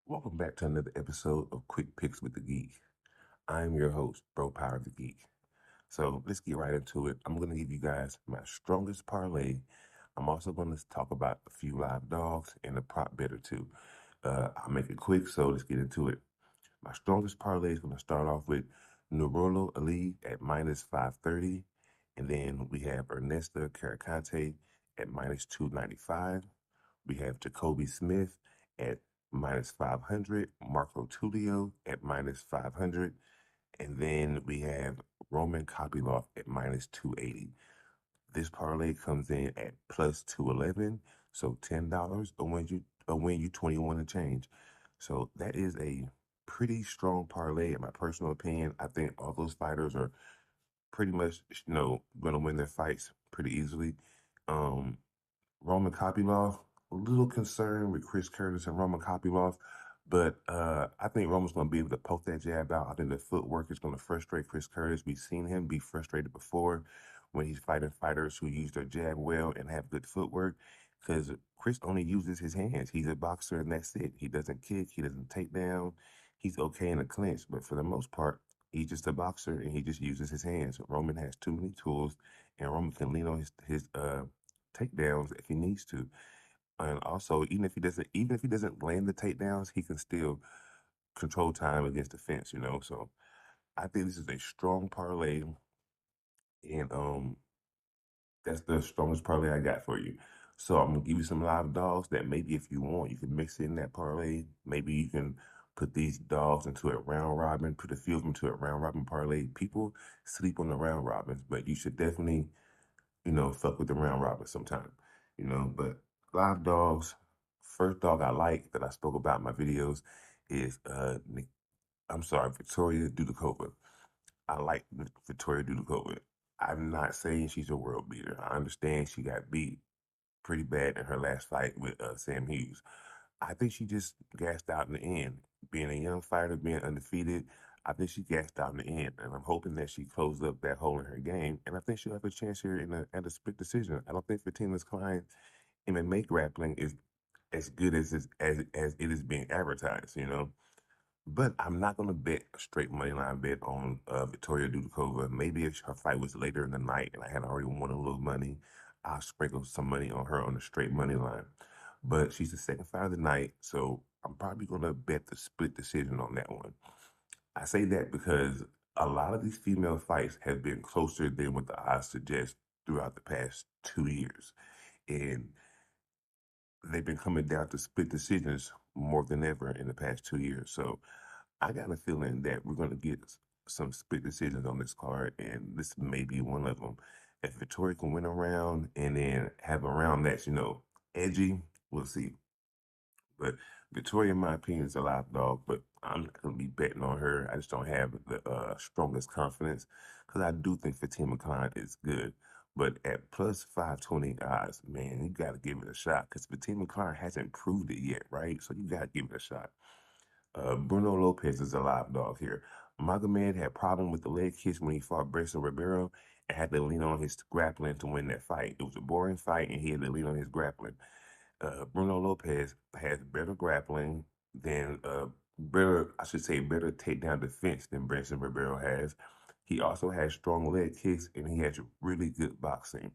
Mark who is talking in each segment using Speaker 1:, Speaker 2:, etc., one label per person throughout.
Speaker 1: Welcome back to another episode of Quick Picks with the Geek. I'm your host, Bro Power the Geek. So let's get right into it. I'm going to give you guys my strongest parlay. I'm also going to talk about a few live dogs and a prop better too. I'll make it quick, so let's get into it. My strongest parlay is going to start off with Nurolo Ali at minus 530. And then we have Ernesta Caracante at minus 295. We have Jacoby Smith at minus 500. Marco Tulio at minus 500. And then we have Roman Kopylov at minus 280. This parlay comes in at plus 211. So $10 will win you 21 and change. So that is a pretty strong parlay in my personal opinion. I think all those fighters are pretty much, going to win their fights pretty easily. Um, Roman Kopylov, a little concerned with Chris Curtis and Roman Kopylov, but I think Roman's going to be able to poke that jab out. I think the footwork is going to frustrate Chris Curtis. We've seen him be frustrated before when he's fighting fighters who use their jab well and have good footwork, because Chris only uses his hands. He's a boxer and that's it. He doesn't kick, he doesn't take down. He's okay in a clinch, but for the most part, he's just a boxer and he just uses his hands. Roman has too many tools, and Roman can lean on his takedowns if he needs to. And also, even if he doesn't land the takedowns, he can still control time against the fence, So I think this is a strong parlay, and that's the strongest parlay I got for you. So I'm gonna give you some live dogs that maybe if you want, you can mix in that parlay. Maybe you can put these dogs into a round robin, put a few of them to a round robin parlay. People sleep on the round robins, but you should definitely fuck with the round robin sometime. But live dogs, first dog I like that I spoke about in my videos is Victoria Dudakova. I like Victoria Dudakova. I'm not saying she's a world beater. I understand she got beat pretty bad in her last fight with Sam Hughes. I think she just gassed out in the end. Being a young fighter, being undefeated, I think she gassed out in the end, and I'm hoping that she closed up that hole in her game. And I think she'll have a chance here at a split decision. I don't think Fatina's Klein MMA grappling is as good as it is being advertised. But I'm not gonna bet a straight money line bet on Victoria Dudakova. Maybe if her fight was later in the night and I had already won a little money, I'll sprinkle some money on her on the straight money line. But she's the second fight of the night, so I'm probably gonna bet the split decision on that one. I say that because a lot of these female fights have been closer than what the odds suggest throughout the past 2 years. And they've been coming down to split decisions more than ever in the past 2 years. So I got a feeling that we're going to get some split decisions on this card, and this may be one of them. If Victoria can win a round and then have a round that's, edgy, we'll see. But Victoria, in my opinion, is a live dog, but I'm not going to be betting on her. I just don't have the strongest confidence because I do think Fatima Khan is good. But at plus 520 odds, man, you got to give it a shot because Fatima Khan hasn't proved it yet, right? So you got to give it a shot. Bruno Lopez is a live dog here. Magomed had problem with the leg kicks when he fought Bryson Ribeiro and had to lean on his grappling to win that fight. It was a boring fight, and he had to lean on his grappling. Bruno Lopez has better grappling than better takedown defense than Bryson Ribeiro has. He also has strong leg kicks, and he has really good boxing.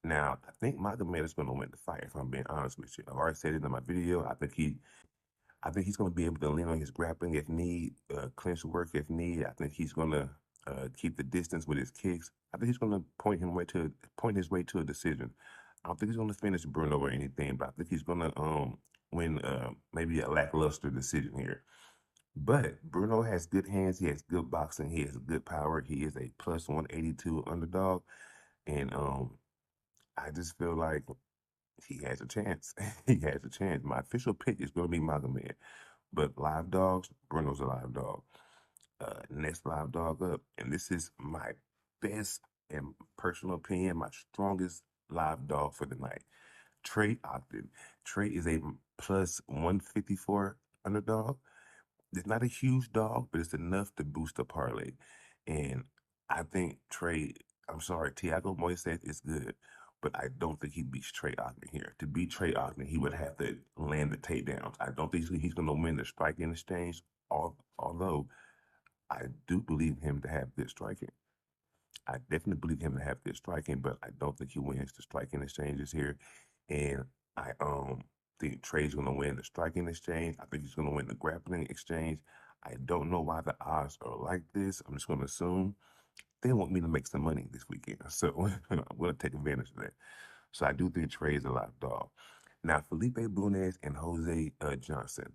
Speaker 1: Now, I think Magomed is going to win the fight, if I'm being honest with you. I've already said it in my video. I think he's going to be able to lean on his grappling if need, clinch work if need. I think he's going to keep the distance with his kicks. I think he's going to point his way to a decision. I don't think he's going to finish Bruno or anything, but I think he's going to win maybe a lackluster decision here. But Bruno has good hands. He has good boxing. He has good power. He is a plus 182 underdog, and I just feel like he has a chance. He has a chance. My official pick is going to be Magomed. But live dogs, Bruno's a live dog. Next live dog up, and this is my best and personal opinion, my strongest live dog for the night. Trey Ogden. Trey is a plus 154 underdog. It's not a huge dog, but it's enough to boost the parlay. And I think I'm sorry, Tiago Moises is good. but I don't think he beats Trey Ogden here. To beat Trey Ogden, he would have to land the takedowns. I don't think he's going to win the striking exchange, although I do believe him to have good striking. I definitely believe him to have good striking, but I don't think he wins the striking exchanges here. And I think Trey's going to win the striking exchange. I think he's going to win the grappling exchange. I don't know why the odds are like this. I'm just going to assume they want me to make some money this weekend. So I'm going to take advantage of that. So I do think Trey is a live dog. Now, Felipe Bunez and Jose Johnson.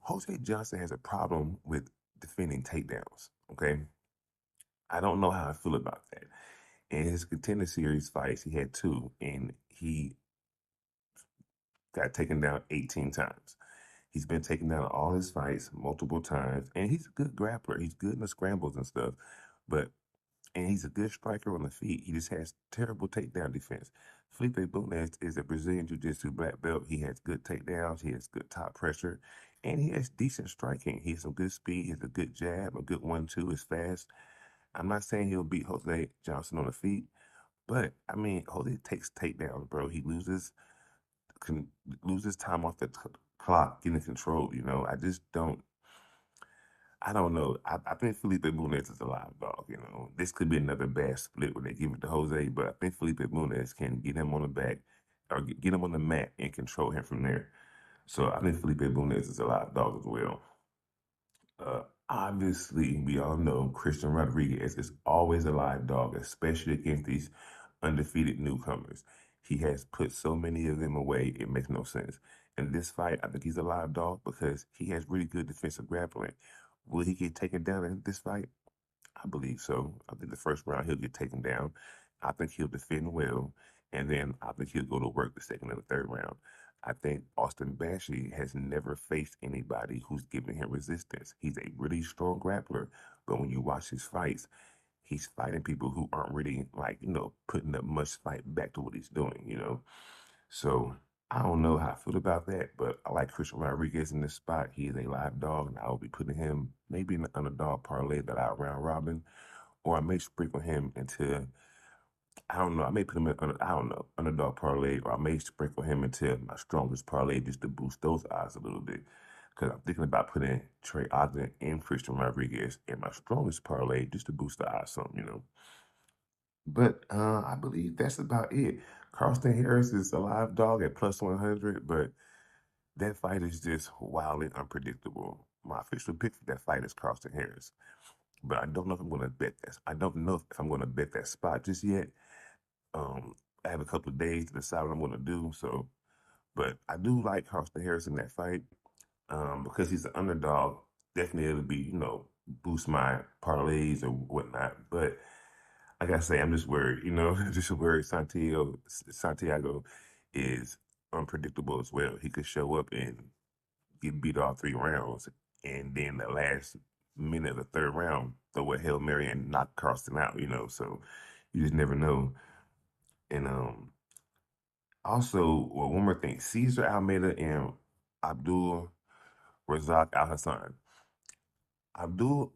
Speaker 1: Jose Johnson has a problem with defending takedowns. Okay. I don't know how I feel about that. In his contender series fights, he had two, and he got taken down 18 times. He's been taken down all his fights multiple times, and he's a good grappler. He's good in the scrambles and stuff, but and he's a good striker on the feet. He just has terrible takedown defense. Felipe Bunez is a Brazilian Jiu-Jitsu black belt. He has good takedowns. He has good top pressure, and he has decent striking. He has some good speed. He has a good jab, a good 1-2. Is fast. I'm not saying he'll beat Jose Johnson on the feet, but I mean, Jose takes takedowns, bro. He can loses time off the clock, getting control. I just don't. I don't know. I think Felipe Munez is a live dog. This could be another bad split where they give it to Jose, but I think Felipe Munez can get him on the back or get him on the mat and control him from there. So I think Felipe Munez is a live dog as well. Obviously, we all know Christian Rodriguez is always a live dog, especially against these undefeated newcomers. He has put so many of them away, it makes no sense. In this fight, I think he's a live dog because he has really good defensive grappling. Will he get taken down in this fight? I believe so. I think the first round he'll get taken down. I think he'll defend well, and then I think he'll go to work the second and the third round. I think Austin Bashi has never faced anybody who's given him resistance. He's a really strong grappler, but when you watch his fights, he's fighting people who aren't really putting up much fight back to what he's doing. So I don't know how I feel about that, but I like Christian Rodriguez in this spot. He is a live dog, and I will be putting him maybe in the underdog parlay that I round robin, or I may sprinkle him into I don't know. I may put him in I don't know underdog parlay, or I may sprinkle him into my strongest parlay just to boost those odds a little bit. Because I'm thinking about putting Trey Ogden and Christian Rodriguez in my strongest parlay just to boost the odds some. But I believe that's about it. Carlston Harris is a live dog at plus 100, but that fight is just wildly unpredictable. My official pick for that fight is Carlston Harris, but I don't know if I'm going to bet that. I don't know if I'm going to bet that spot just yet. I have a couple of days to decide what I'm going to do. So, but I do like Carlston Harris in that fight because he's an underdog. Definitely, it'll be boost my parlays or whatnot. But like I say, I'm just worried, just worried Santiago is unpredictable as well. He could show up and get beat all 3 rounds, and then the last minute of the third round, throw a Hail Mary and knock Carlson out. So you just never know. And also, well, one more thing, Cesar Almeida and Abdul Razak Al Hassan. Abdul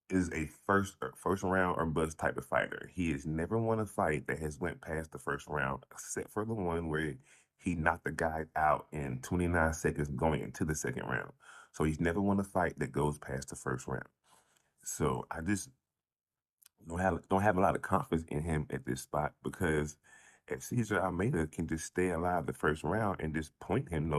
Speaker 1: is a first round or bust type of fighter. He has never won a fight that has went past the first round, except for the one where he knocked the guy out in 29 seconds going into the second round. So he's never won a fight that goes past the first round. So I just don't have a lot of confidence in him at this spot because if Cesar Almeida can just stay alive the first round and just point him,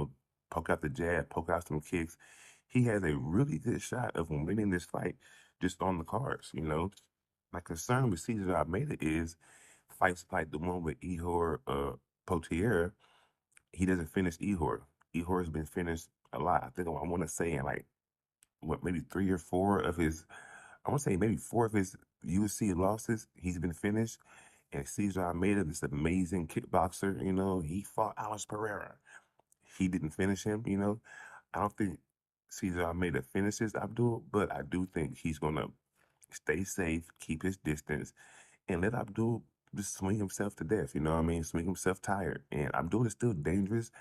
Speaker 1: poke out the jab, poke out some kicks, he has a really good shot of winning this fight just on the cards. My concern with Cesar Almeida is fights like the one with Ihor Potier, he doesn't finish Ihor. Ihor has been finished a lot. I think I want to say in like maybe 3 or 4 of his I want to say maybe 4 of his UFC losses, he's been finished. And Cesar Almeida, this amazing kickboxer, he fought Alex Pereira. He didn't finish him. I don't think Cesar Almeida finishes Abdul, but I do think he's going to stay safe, keep his distance, and let Abdul just swing himself to death. You know what I mean? Swing himself tired. And Abdul is still dangerous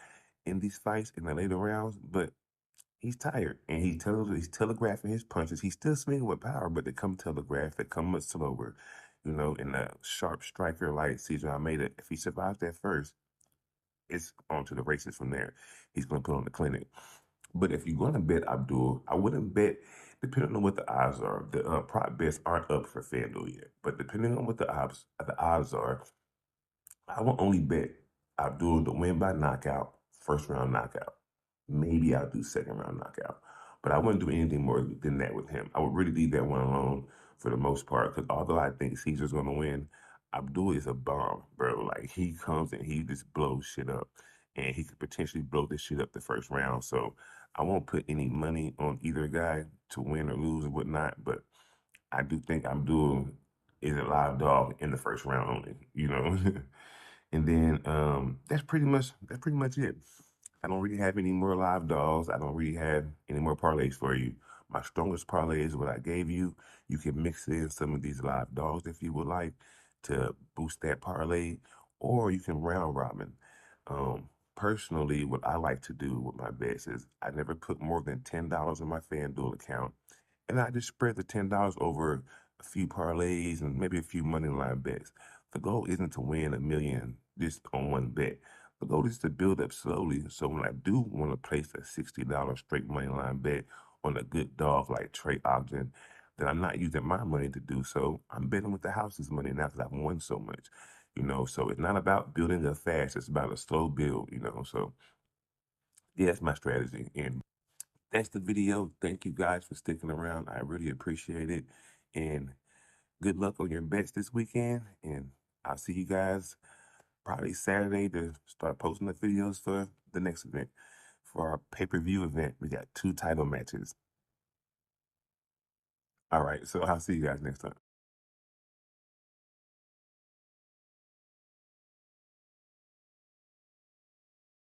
Speaker 1: in these fights in the later rounds, but he's tired, and he's telegraphing his punches. He's still swinging with power, but they come telegraphed. They come much slower. you know, and a sharp striker like Cesar Almeida, if he survives that first, it's on to the races from there. He's going to put on the clinic. But if you're going to bet Abdul, I wouldn't bet, depending on what the odds are. The prop bets aren't up for FanDuel yet. But depending on what the odds are, I will only bet Abdul to win by knockout, first round knockout. Maybe I'll do second round knockout. But I wouldn't do anything more than that with him. I would really leave that one alone for the most part. Because although I think Caesar's going to win, Abdul is a bomb, bro. Like, he comes and he just blows shit up. And he could potentially blow this shit up the first round. So I won't put any money on either guy to win or lose or whatnot. But I do think Abdul is a live dog in the first round only, you know. And then that's pretty much it. I don't really have any more live dogs. I don't really have any more parlays for you. My strongest parlay is what I gave you. You can mix in some of these live dogs if you would like to boost that parlay, or you can round robin. Personally, what I like to do with my bets is I never put more than $10 in my FanDuel account, and I just spread the $10 over a few parlays and maybe a few money line bets. The goal isn't to win a million just on one bet. The goal is to build up slowly. So when I do want to place a $60 straight money line bet on a good dog like Trey Ogden, then I'm not using my money to do so. I'm betting with the house's money now because I've won so much. You know, so it's not about building up fast. It's about a slow build, you know. So yeah, that's my strategy. And that's the video. Thank you guys for sticking around. I really appreciate it. And good luck on your bets this weekend. And I'll see you guys probably Saturday to start posting the videos for the next event. For our pay-per-view event, we got 2 title matches. All right, so I'll see you guys next time.